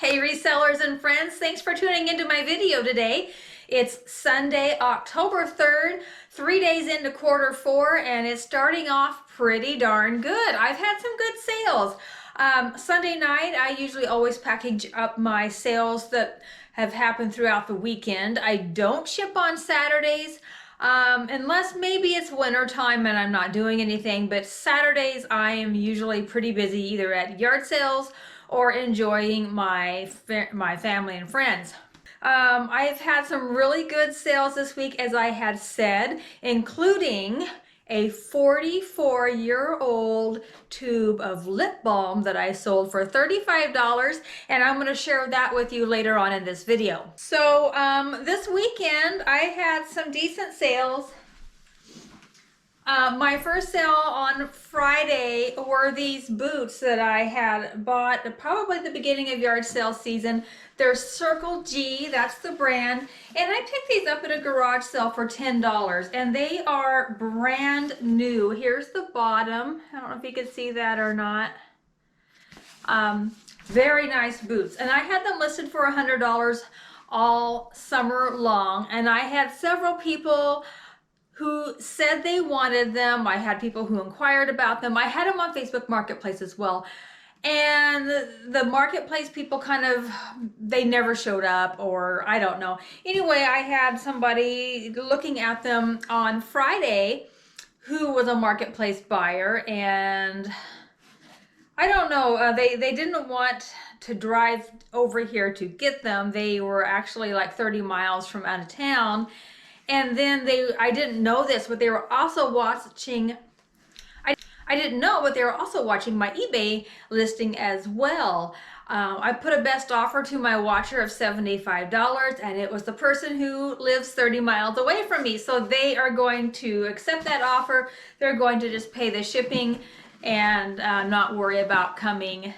Hey resellers and friends, thanks for tuning into my video today. It's Sunday, October 3rd, 3 days into quarter four, and it's starting off pretty darn good. I've had some good sales. Sunday night, I usually always package up my sales that have happened throughout the weekend. I don't ship on Saturdays. Unless maybe it's winter time and I'm not doing anything, but Saturdays I am usually pretty busy either at yard sales or enjoying my family and friends. I've had some really good sales this week, as I had said, including a 44-year-old tube of lip balm that I sold for $35, and I'm going to share that with you later on in this video. So this weekend I had some decent sales. My first sale on Friday were these boots that I had bought probably at the beginning of yard sale season. They're Circle G, that's the brand, and I picked these up at a garage sale for $10, and they are brand new. Here's the bottom. I don't know if you can see that or not. Very nice boots, and I had them listed for $100 all summer long, and I had several people who said they wanted them. I had people who inquired about them. I had them on Facebook Marketplace as well. And the Marketplace people they never showed up, or I don't know. Anyway, I had somebody looking at them on Friday who was a Marketplace buyer, and I don't know, they didn't want to drive over here to get them. They were actually like 30 miles from out of town. And then I didn't know this, but they were also watching, I didn't know, but they were also watching my eBay listing as well. I put a best offer to my watcher of $75, and it was the person who lives 30 miles away from me. So they are going to accept that offer. They're going to just pay the shipping and not worry about coming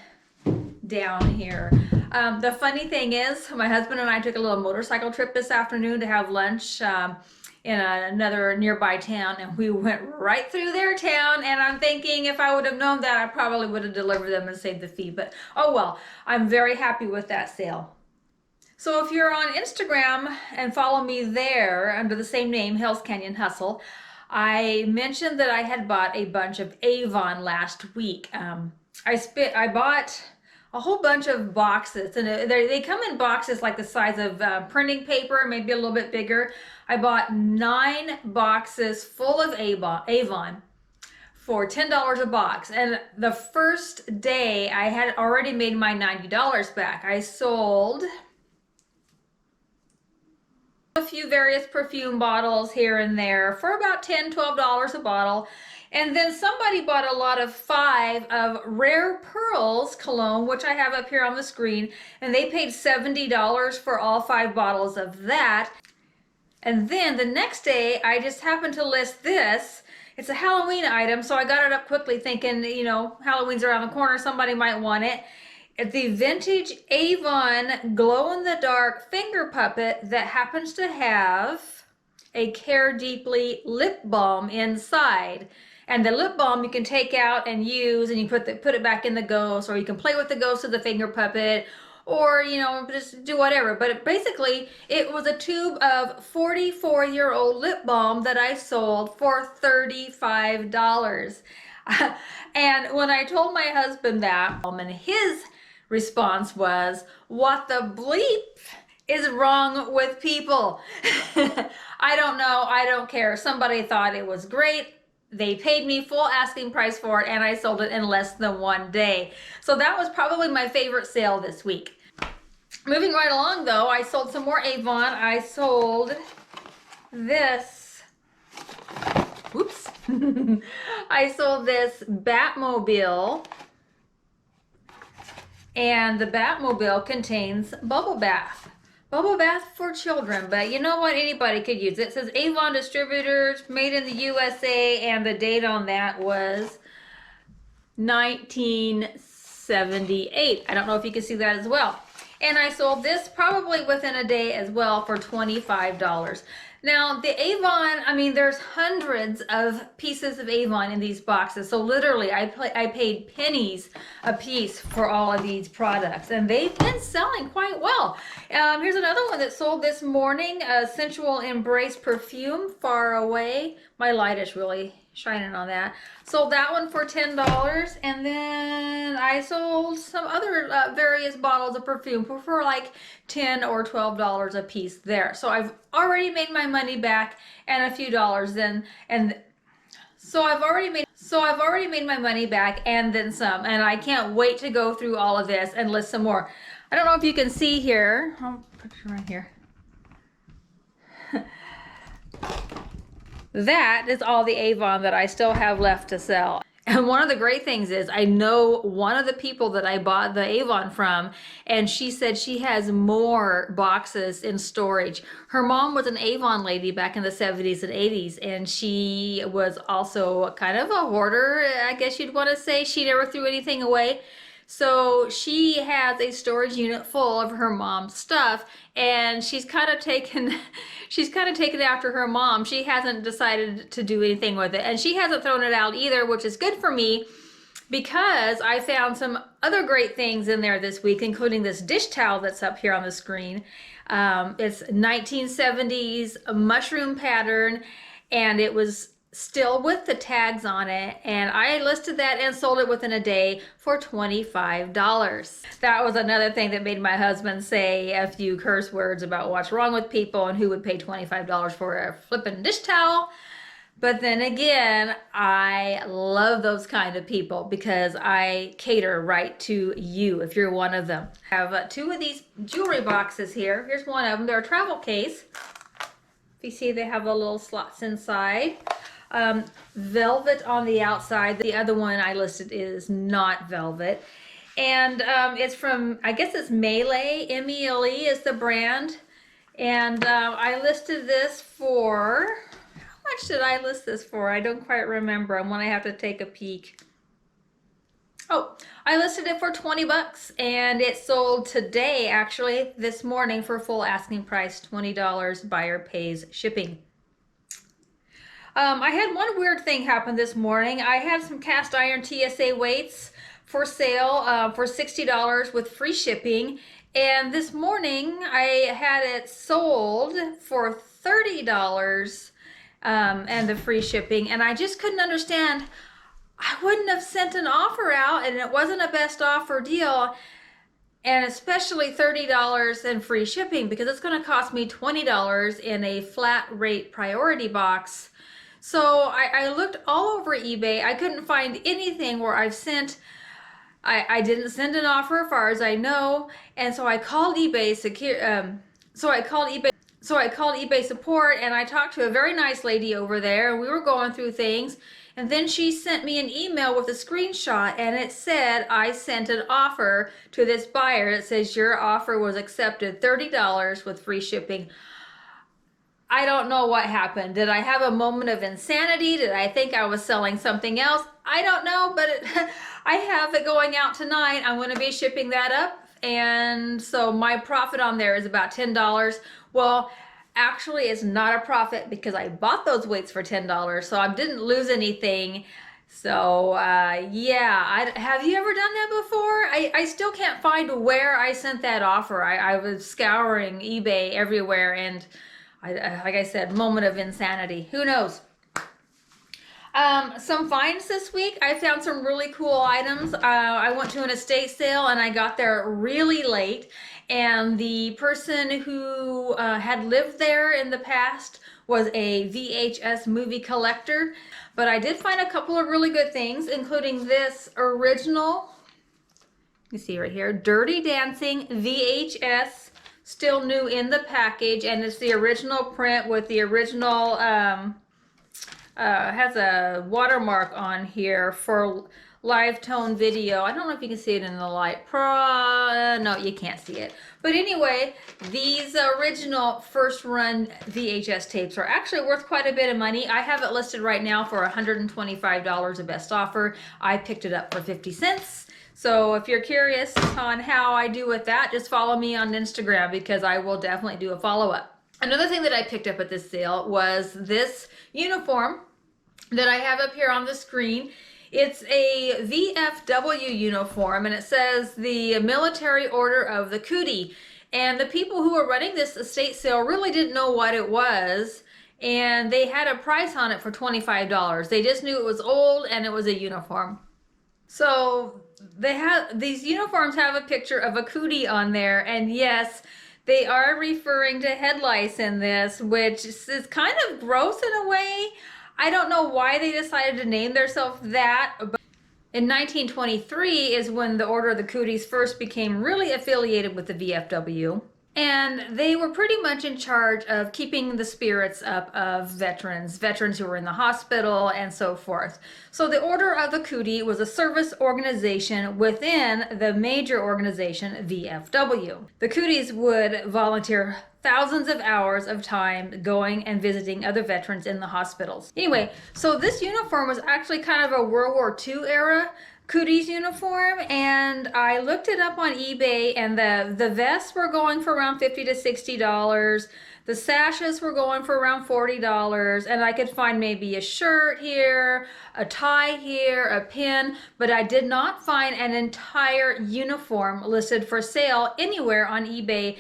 down here. The funny thing is, my husband and I took a little motorcycle trip this afternoon to have lunch in another nearby town, and we went right through their town, and I'm thinking if I would have known that, I probably would have delivered them and saved the fee, but oh well, I'm very happy with that sale. So if you're on Instagram and follow me there under the same name, Hell's Canyon Hustle, I mentioned that I had bought a bunch of Avon last week. I bought a whole bunch of boxes, and they come in boxes like the size of printing paper, maybe a little bit bigger. I bought 9 boxes full of Avon for $10 a box, and the first day I had already made my $90 back. I sold a few various perfume bottles here and there for about $10, $12 a bottle. And then somebody bought a lot of 5 of Rare Pearls cologne, which I have up here on the screen, and they paid $70 for all 5 bottles of that. And then the next day, I just happened to list this. It's a Halloween item, so I got it up quickly thinking, you know, Halloween's around the corner, somebody might want it. It's the vintage Avon glow-in-the-dark finger puppet that happens to have a Care Deeply lip balm inside. And the lip balm you can take out and use, and you put it back in the ghost, or you can play with the ghost of the finger puppet, or, you know, just do whatever. But basically, it was a tube of 44-year-old lip balm that I sold for $35. And when I told my husband that, and his response was, "What the bleep is wrong with people?" I don't know. I don't care. Somebody thought it was great. They paid me full asking price for it, and I sold it in less than 1 day. So that was probably my favorite sale this week. Moving right along though, I sold some more Avon. I sold this, whoops, I sold this Batmobile, and the Batmobile contains bubble bath. Bubble bath for children, but you know what? Anybody could use it. It says Avon Distributors, made in the USA, and the date on that was 1978. I don't know if you can see that as well. And I sold this probably within a day as well for $25. Now, the Avon, I mean, there's hundreds of pieces of Avon in these boxes. So literally, I paid pennies a piece for all of these products, and they've been selling quite well. Here's another one that sold this morning, Sensual Embrace Perfume, Far Away. My light is really shining on that. Sold that one for $10, and then I sold some other various bottles of perfume for like $10 or $12 a piece there. So I've already made my money back and a few dollars then, and so I've already made my money back and then some, and I can't wait to go through all of this and list some more. I don't know if you can see here. I'll put it right here. That is all the Avon that I still have left to sell. And one of the great things is I know one of the people that I bought the Avon from, and she said she has more boxes in storage. Her mom was an Avon lady back in the 70s and 80s, and she was also kind of a hoarder, I guess you'd want to say. She never threw anything away. So she has a storage unit full of her mom's stuff, and she's kind of taken after her mom. She hasn't decided to do anything with it, and she hasn't thrown it out either, which is good for me because I found some other great things in there this week, including this dish towel that's up here on the screen. It's 1970s mushroom pattern, and it was still with the tags on it, and I listed that and sold it within a day for $25. That was another thing that made my husband say a few curse words about what's wrong with people and who would pay $25 for a flippin' dish towel. But then again, I love those kind of people because I cater right to you if you're one of them. I have two of these jewelry boxes here. Here's one of them. They're a travel case. If you see, they have the little slots inside. Velvet on the outside. The other one I listed is not velvet. And it's from, I guess it's Melee, M-E-L-E is the brand. And I listed this for, how much did I list this for? I don't quite remember. I'm gonna have to take a peek. Oh, I listed it for 20 bucks, and it sold today, actually, this morning for full asking price, $20. Buyer pays shipping. I had one weird thing happen this morning. I had some cast iron TSA weights for sale for $60 with free shipping. And this morning I had it sold for $30 and the free shipping. And I just couldn't understand. I wouldn't have sent an offer out, and it wasn't a best offer deal. And especially $30 and free shipping, because it's going to cost me $20 in a flat rate priority box. So I looked all over eBay. I couldn't find anything where I've sent, I didn't send an offer as far as I know. And so I called eBay eBay support, and I talked to a very nice lady over there, and we were going through things. And then she sent me an email with a screenshot, and it said I sent an offer to this buyer. It says your offer was accepted, $30 with free shipping. I don't know what happened. Did I have a moment of insanity? Did I think I was selling something else? I don't know, but I have it going out tonight. I'm going to be shipping that up, and so my profit on there is about $10. Well, actually, it's not a profit because I bought those weights for $10, so I didn't lose anything. So yeah, have you ever done that before? I still can't find where I sent that offer. I was scouring eBay everywhere, and like I said, moment of insanity. Who knows? Some finds this week. I found some really cool items. I went to an estate sale, and I got there really late. And the person who had lived there in the past was a VHS movie collector. But I did find a couple of really good things, including this original, you see right here, Dirty Dancing VHS. Still new in the package, and it's the original print with the original, has a watermark on here for live tone video. I don't know if you can see it in the light. No, you can't see it. But anyway, these original first run VHS tapes are actually worth quite a bit of money. I have it listed right now for $125, a best offer. I picked it up for 50 cents. So if you're curious on how I do with that, just follow me on Instagram because I will definitely do a follow-up. Another thing that I picked up at this sale was this uniform that I have up here on the screen. It's a VFW uniform, and it says the Military Order of the Cootie. And the people who were running this estate sale really didn't know what it was, and they had a price on it for $25. They just knew it was old and it was a uniform. So these uniforms have a picture of a cootie on there, and yes, they are referring to head lice in this, which is kind of gross in a way. I don't know why they decided to name themselves that, but in 1923 is when the Order of the Cooties first became really affiliated with the VFW. And they were pretty much in charge of keeping the spirits up of veterans who were in the hospital and so forth. So the Order of the Cootie was a service organization within the major organization VFW. The Cooties would volunteer thousands of hours of time going and visiting other veterans in the hospitals. Anyway, so this uniform was actually kind of a World War II era Cooties uniform, and I looked it up on eBay, and the vests were going for around $50 to $60. The sashes were going for around $40, and I could find maybe a shirt here, a tie here, a pin, but I did not find an entire uniform listed for sale anywhere on eBay.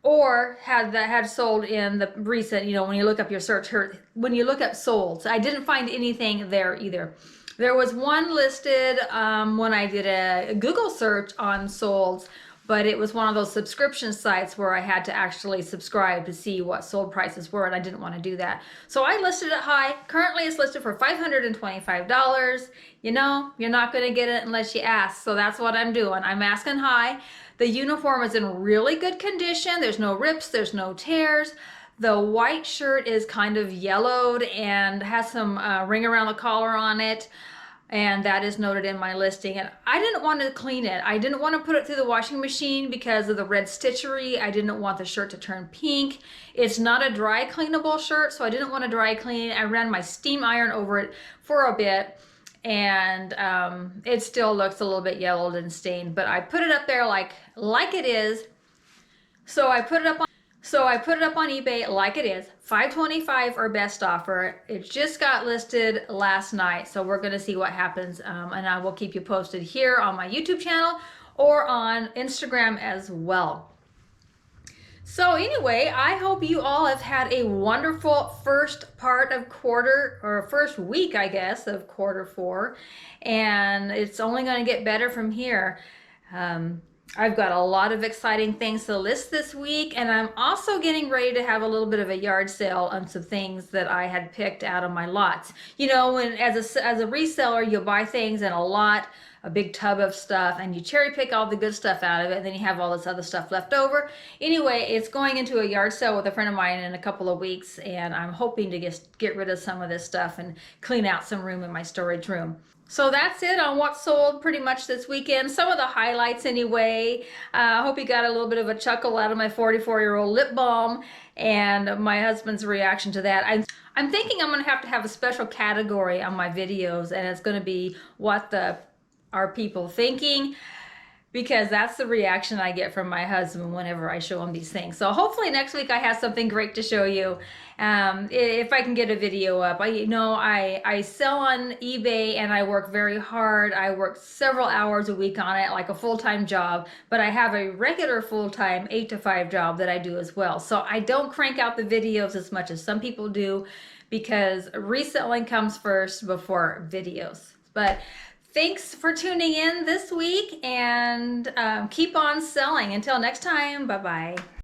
Or had sold in the recent, when you look up your search, when you look up sold. So I didn't find anything there either. There was one listed when I did a Google search on solds, but it was one of those subscription sites where I had to actually subscribe to see what sold prices were, and I didn't want to do that. So I listed it high. Currently it's listed for $525. You're not going to get it unless you ask, so that's what I'm doing. I'm asking high. The uniform is in really good condition. There's no rips, there's no tears. The white shirt is kind of yellowed and has some ring around the collar on it, and that is noted in my listing. And I didn't want to clean it. I didn't want to put it through the washing machine because of the red stitchery. I didn't want the shirt to turn pink. It's not a dry cleanable shirt, so I didn't want to dry clean. I ran my steam iron over it for a bit, and it still looks a little bit yellowed and stained, but I put it up there like it is. So I put it up on eBay like it is, $525 or best offer. It just got listed last night, so we're gonna see what happens, and I will keep you posted here on my YouTube channel or on Instagram as well. So anyway, I hope you all have had a wonderful first week, I guess, of quarter four, and it's only going to get better from here. I've got a lot of exciting things to list this week, and I'm also getting ready to have a little bit of a yard sale on some things that I had picked out of my lots. When as a reseller, you'll buy things in a lot, a big tub of stuff, and you cherry pick all the good stuff out of it, and then you have all this other stuff left over. Anyway, it's going into a yard sale with a friend of mine in a couple of weeks, and I'm hoping to get rid of some of this stuff and clean out some room in my storage room. So that's it on what sold pretty much this weekend. Some of the highlights anyway. I hope you got a little bit of a chuckle out of my 44-year-old lip balm and my husband's reaction to that. I'm thinking I'm going to have a special category on my videos, and it's going to be what are people thinking, because that's the reaction I get from my husband whenever I show him these things. So hopefully next week I have something great to show you, if I can get a video up. I sell on eBay, and I work very hard. I work several hours a week on it, like a full-time job, but I have a regular full-time 8 to 5 job that I do as well. So I don't crank out the videos as much as some people do, because reselling comes first before videos. But thanks for tuning in this week, and keep on selling. Until next time, bye-bye.